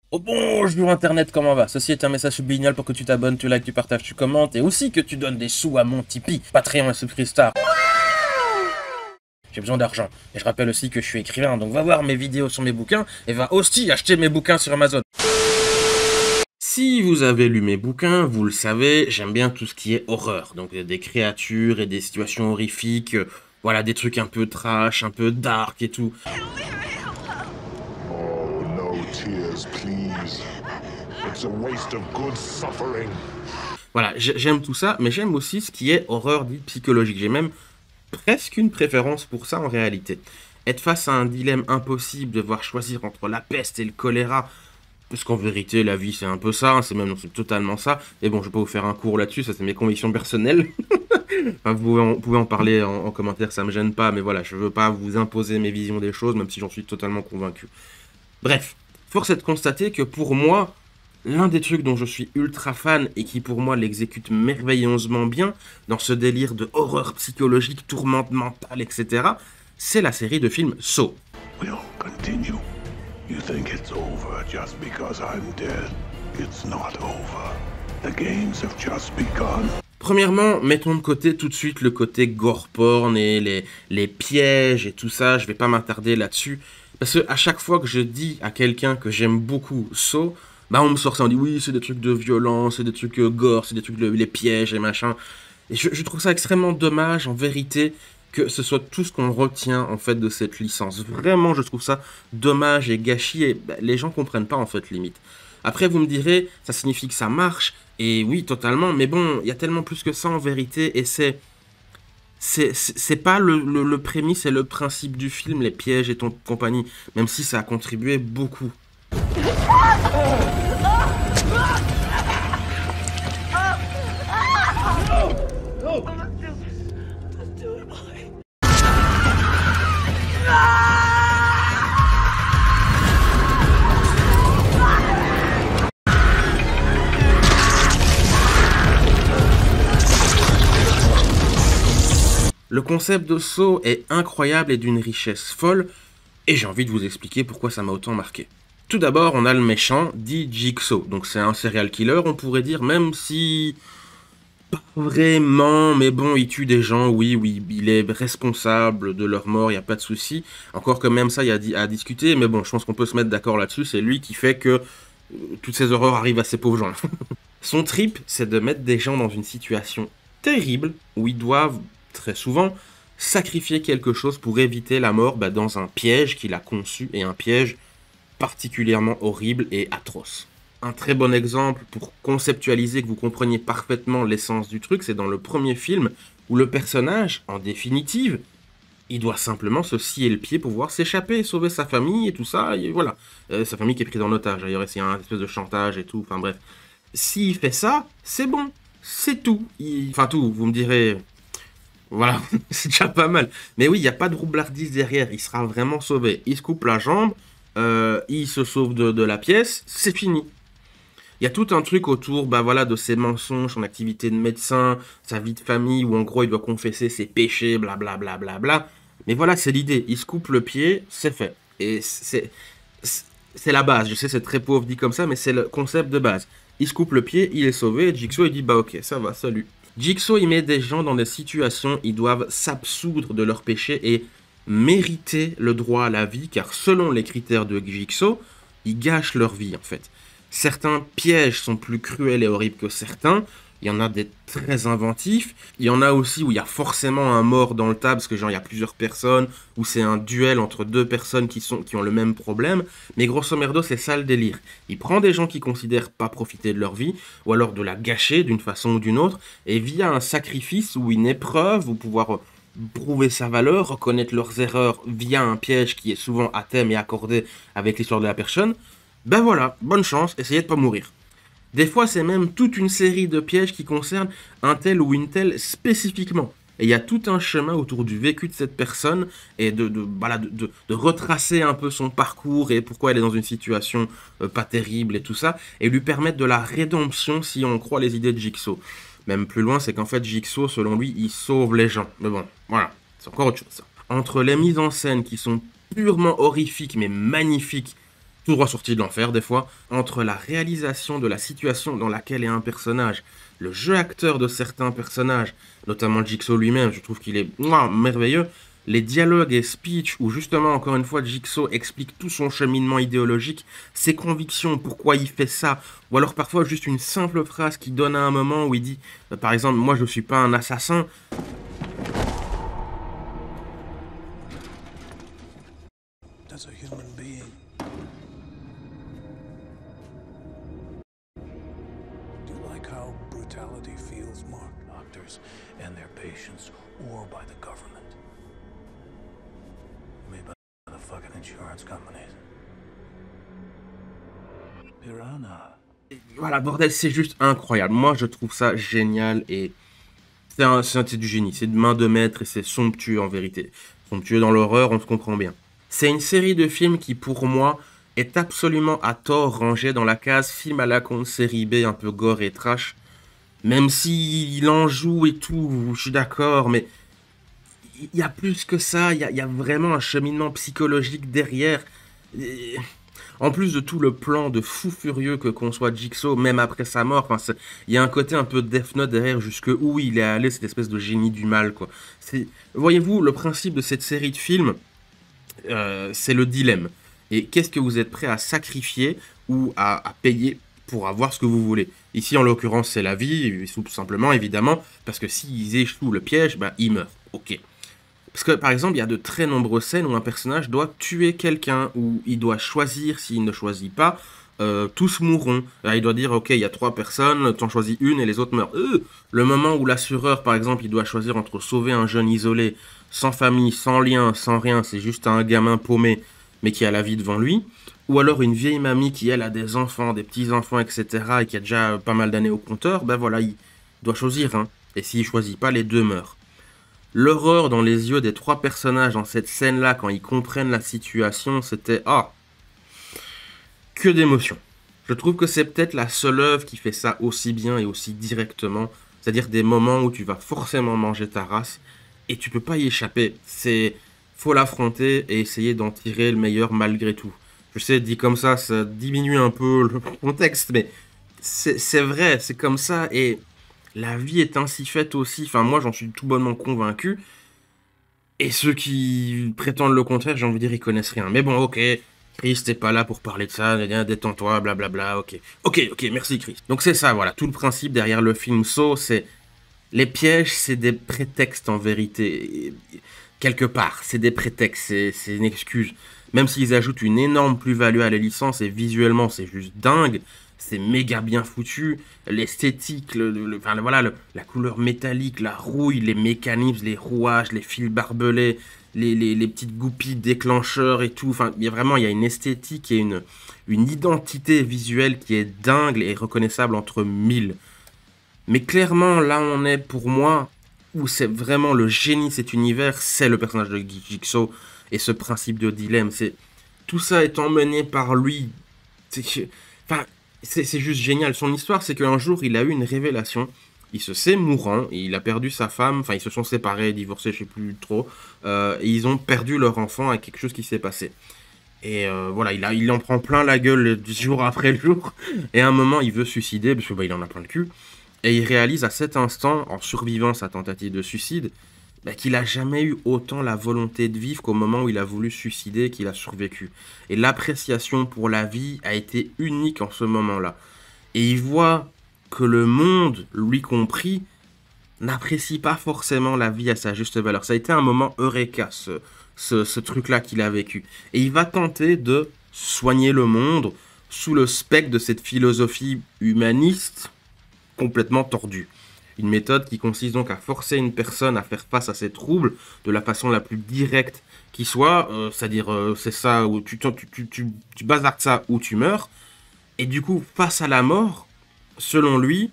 Oh bonjour Internet, comment va? Ceci est un message subliminal pour que tu t'abonnes, tu likes, tu partages, tu commentes et aussi que tu donnes des sous à mon Tipeee, Patreon et Subscripstar. J'ai besoin d'argent. Et je rappelle aussi que je suis écrivain, donc va voir mes vidéos sur mes bouquins et va aussi acheter mes bouquins sur Amazon. Si vous avez lu mes bouquins, vous le savez, j'aime bien tout ce qui est horreur. Donc des créatures et des situations horrifiques, voilà, des trucs un peu trash, un peu dark et tout. Oh, no tears, please. It's a waste of good suffering. Voilà, j'aime tout ça, mais j'aime aussi ce qui est horreur dite psychologique. J'ai même presque une préférence pour ça en réalité. Être face à un dilemme impossible, devoir choisir entre la peste et le choléra, parce qu'en vérité, la vie c'est un peu ça, hein, c'est totalement ça. Et bon, je vais pas vous faire un cours là-dessus, ça c'est mes convictions personnelles. Enfin, vous pouvez en parler en commentaire, ça me gêne pas, mais voilà, je veux pas vous imposer mes visions des choses, même si j'en suis totalement convaincu. Bref, force est de constater que pour moi, l'un des trucs dont je suis ultra fan et qui pour moi l'exécute merveilleusement bien dans ce délire de horreur psychologique, tourmente mentale, etc., c'est la série de films Saw. We'll continue. You think it's over just because I'm dead. It's not over. The games have just begun. Premièrement, mettons de côté tout de suite le côté gore porn et les pièges et tout ça, je vais pas m'attarder là-dessus, parce que à chaque fois que je dis à quelqu'un que j'aime beaucoup Saw, bah on me sort ça, on dit oui c'est des trucs de violence, c'est des trucs gore, c'est des trucs les pièges et machin, et je trouve ça extrêmement dommage en vérité que ce soit tout ce qu'on retient en fait de cette licence. Vraiment je trouve ça dommage et gâchis, et bah, les gens comprennent pas en fait limite. Après, vous me direz, ça signifie que ça marche, et oui, totalement, mais bon, il y a tellement plus que ça en vérité, et c'est pas le prémisse et le principe du film, les pièges et ton compagnie, même si ça a contribué beaucoup. Le concept de Saw est incroyable et d'une richesse folle, et j'ai envie de vous expliquer pourquoi ça m'a autant marqué. Tout d'abord, on a le méchant, dit Jigsaw, donc c'est un serial killer, on pourrait dire, même si... pas vraiment, mais bon, il tue des gens, oui, il est responsable de leur mort, il n'y a pas de souci. Encore que même ça, il y a à discuter, mais bon, je pense qu'on peut se mettre d'accord là-dessus, c'est lui qui fait que toutes ces horreurs arrivent à ces pauvres gens. Son trip, c'est de mettre des gens dans une situation terrible, où ils doivent très souvent sacrifier quelque chose pour éviter la mort dans un piège qu'il a conçu, et un piège particulièrement horrible et atroce. Un très bon exemple pour conceptualiser que vous compreniez parfaitement l'essence du truc, c'est dans le premier film où le personnage, en définitive, il doit simplement se scier le pied pour pouvoir s'échapper, sauver sa famille et tout ça, et voilà. Sa famille qui est prise en otage, d'ailleurs, c'est un espèce de chantage et tout, enfin bref. S'il fait ça, c'est bon, c'est tout. Enfin tout, vous me direz... Voilà, c'est déjà pas mal. Mais oui, il n'y a pas de roublardise derrière, il sera vraiment sauvé. Il se coupe la jambe, il se sauve de la pièce, c'est fini. Il y a tout un truc autour voilà, de ses mensonges, son activité de médecin, sa vie de famille, où en gros il doit confesser ses péchés, blablabla. Bla, bla, bla. Mais voilà, c'est l'idée. Il se coupe le pied, c'est fait. Et c'est la base. Je sais, c'est très pauvre dit comme ça, mais c'est le concept de base. Il se coupe le pied, il est sauvé, et Jigsaw il dit bah ok, ça va, salut. Jigsaw il met des gens dans des situations, ils doivent s'absoudre de leurs péchés et mériter le droit à la vie, car selon les critères de Jigsaw, ils gâchent leur vie en fait. Certains pièges sont plus cruels et horribles que certains. Il y en a des très inventifs. Il y en a aussi où il y a forcément un mort dans le tas, parce que genre il y a plusieurs personnes, où c'est un duel entre deux personnes qui ont le même problème. Mais grosso merdo, c'est ça le délire. Il prend des gens qui considèrent pas profiter de leur vie, ou alors de la gâcher d'une façon ou d'une autre, et via un sacrifice ou une épreuve, ou pouvoir prouver sa valeur, reconnaître leurs erreurs via un piège qui est souvent à thème et accordé avec l'histoire de la personne, ben voilà, bonne chance, essayez de pas mourir. Des fois, c'est même toute une série de pièges qui concernent un tel ou une telle spécifiquement. Et il y a tout un chemin autour du vécu de cette personne et de retracer un peu son parcours et pourquoi elle est dans une situation pas terrible et tout ça, et lui permettre de la rédemption si on croit les idées de Jigsaw. Même plus loin, c'est qu'en fait, Jigsaw, selon lui, il sauve les gens. Mais bon, voilà, c'est encore autre chose ça. Entre les mises en scène qui sont purement horrifiques mais magnifiques, tout droit sorti de l'enfer des fois, entre la réalisation de la situation dans laquelle est un personnage, le jeu acteur de certains personnages, notamment Jigsaw lui-même, je trouve qu'il est merveilleux, les dialogues et speeches où justement, encore une fois, Jigsaw explique tout son cheminement idéologique, ses convictions, pourquoi il fait ça, ou alors parfois juste une simple phrase qu'il donne à un moment où il dit, par exemple, moi je suis pas un assassin. As a human being, do you like how brutality feels, Mark? Doctors and their patients, or by the government? Made by the fucking insurance companies. Piranha. Voilà, bordel, c'est juste incroyable. Moi, je trouve ça génial et c'est du génie. C'est de main de maître et c'est somptueux en vérité. Somptueux dans l'horreur, on se comprend bien. C'est une série de films qui, pour moi, est absolument à tort rangée dans la case film à la con série B un peu gore et trash. Même s'il en joue et tout, je suis d'accord, mais il y a plus que ça. Il y a vraiment un cheminement psychologique derrière. Et en plus de tout le plan de fou furieux que conçoit Jigsaw, même après sa mort, enfin, il y a un côté un peu Death Note derrière, jusque où il est allé, cette espèce de génie du mal, quoi. Voyez-vous, le principe de cette série de films, c'est le dilemme. Et qu'est-ce que vous êtes prêt à sacrifier ou à payer pour avoir ce que vous voulez? Ici, en l'occurrence, c'est la vie, tout simplement, évidemment, parce que s'ils échouent le piège, bah, ils meurent. Ok. Parce que, par exemple, il y a de très nombreuses scènes où un personnage doit tuer quelqu'un, où il doit choisir, s'il ne choisit pas, tous mourront. Là, il doit dire, ok, il y a 3 personnes, t'en choisis une et les autres meurent. Le moment où l'assureur, par exemple, il doit choisir entre sauver un jeune isolé, sans famille, sans lien, sans rien, c'est juste un gamin paumé, mais qui a la vie devant lui, ou alors une vieille mamie qui, elle, a des enfants, des petits-enfants, etc., et qui a déjà pas mal d'années au compteur, ben voilà, il doit choisir un. Et s'il choisit pas, les 2 meurent. L'horreur dans les yeux des 3 personnages dans cette scène-là, quand ils comprennent la situation, c'était... que d'émotions. Je trouve que c'est peut-être la seule œuvre qui fait ça aussi bien et aussi directement, c'est-à-dire des moments où tu vas forcément manger ta race, et tu peux pas y échapper. Faut l'affronter et essayer d'en tirer le meilleur malgré tout. Je sais, dit comme ça diminue un peu le contexte, mais c'est vrai, c'est comme ça, et la vie est ainsi faite aussi. Enfin, moi, j'en suis tout bonnement convaincu. Et ceux qui prétendent le contraire, j'ai envie de dire, ils connaissent rien. Mais bon, ok, Chris, t'es pas là pour parler de ça, détends-toi, blablabla, ok. Ok, merci Chris. Donc c'est ça, voilà, tout le principe derrière le film Saw, c'est... Les pièges, c'est des prétextes en vérité. Quelque part, c'est des prétextes, c'est une excuse. Même s'ils ajoutent une énorme plus-value à la licence, et visuellement, c'est juste dingue. C'est méga bien foutu. L'esthétique, la couleur métallique, la rouille, les mécanismes, les rouages, les fils barbelés, les petites goupilles déclencheurs et tout. Enfin, il y a une esthétique et une identité visuelle qui est dingue et reconnaissable entre mille. Mais clairement, là on est pour moi, où c'est vraiment le génie de cet univers, c'est le personnage de Jigsaw et ce principe de dilemme. Tout ça est emmené par lui. C'est juste génial. Son histoire, c'est qu'un jour, il a eu une révélation. Il se sait mourant, il a perdu sa femme, enfin ils se sont séparés, divorcés, je sais plus trop. Et ils ont perdu leur enfant à quelque chose qui s'est passé. Et voilà, il en prend plein la gueule jour après jour. Et à un moment, il veut se suicider, parce que il en a plein le cul. Et il réalise à cet instant, en survivant sa tentative de suicide, qu'il n'a jamais eu autant la volonté de vivre qu'au moment où il a voulu se suicider, qu'il a survécu. Et l'appréciation pour la vie a été unique en ce moment-là. Et il voit que le monde, lui compris, n'apprécie pas forcément la vie à sa juste valeur. Ça a été un moment eureka, ce truc-là qu'il a vécu. Et il va tenter de soigner le monde sous le spectre de cette philosophie humaniste complètement tordue. Une méthode qui consiste donc à forcer une personne à faire face à ses troubles de la façon la plus directe qui soit, c'est-à-dire c'est ça, où tu bazardes ça ou tu meurs. Et du coup, face à la mort, selon lui,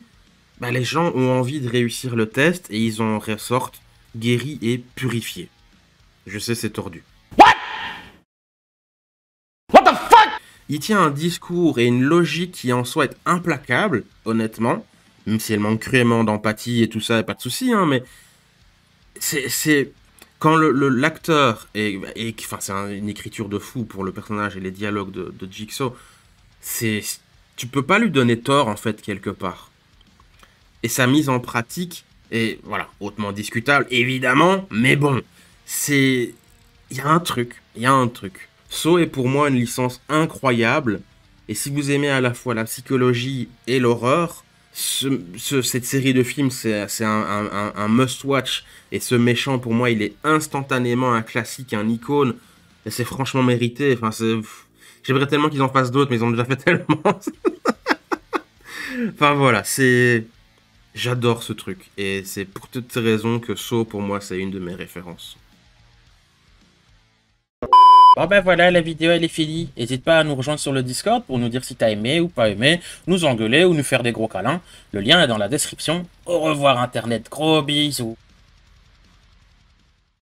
les gens ont envie de réussir le test et ils en ressortent guéris et purifiés. Je sais, c'est tordu. What the fuck? Il tient un discours et une logique qui en soi est implacable, honnêtement, même si elle manque cruellement d'empathie et tout ça, pas de souci, hein, mais c'est... quand l'acteur, enfin c'est une écriture de fou pour le personnage et les dialogues de Jigsaw, tu peux pas lui donner tort en fait quelque part. Et sa mise en pratique est, voilà, hautement discutable, évidemment, mais bon, il y a un truc. Saw est pour moi une licence incroyable, et si vous aimez à la fois la psychologie et l'horreur, cette série de films, c'est un must-watch, et ce méchant, pour moi, il est instantanément un classique, un icône, et c'est franchement mérité, enfin, j'aimerais tellement qu'ils en fassent d'autres, mais ils ont déjà fait tellement. Enfin voilà, j'adore ce truc. Et c'est pour toutes ces raisons que Saw, pour moi, c'est une de mes références. Bon ben voilà, la vidéo elle est finie. N'hésite pas à nous rejoindre sur le Discord pour nous dire si t'as aimé ou pas aimé, nous engueuler ou nous faire des gros câlins. Le lien est dans la description. Au revoir Internet, gros bisous.